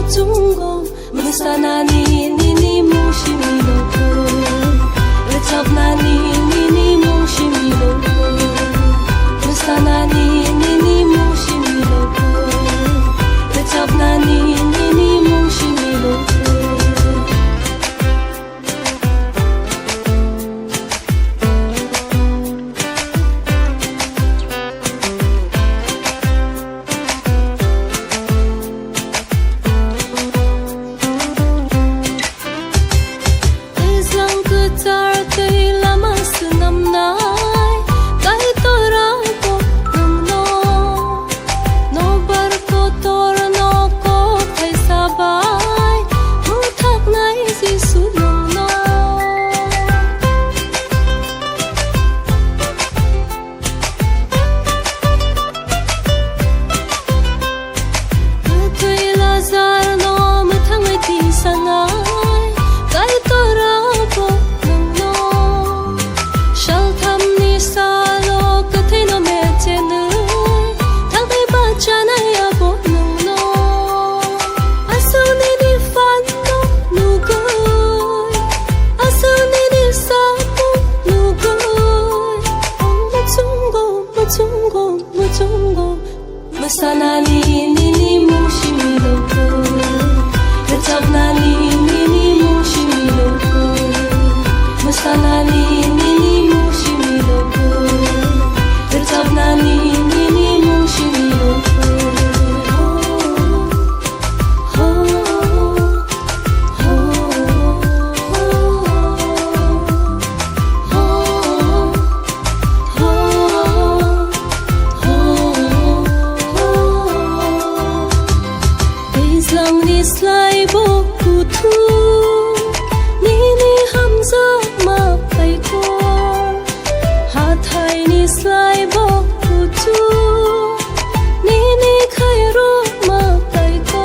mutungo musana ni mushimilo rechabna ni mushimilo musana ni mushimilo rechabna ni mushimilo Musana ni mushimilo rechabna ni mushimilo musana ni mushimilo rechabna ni mushimilo Slai bo kutu ni hamza ma pai ko ha thai ni slai bo kutu ni khai ro ma pai ko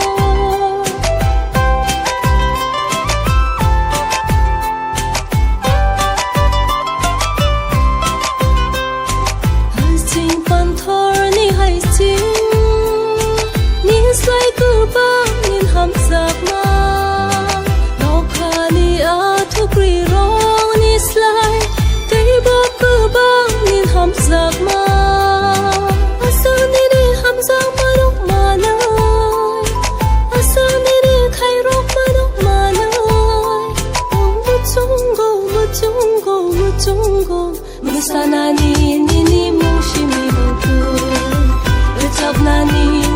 hai sing pan thor ni hai sing ni slai ku ba ham sak ma no khani a thukri rong ni slai tei ba ku ba nin ham sak ma asani ni ham sak ma rok ma nai asani ni khai rok ma rok ma nai mutungo musana ni mushimilo rechabna ni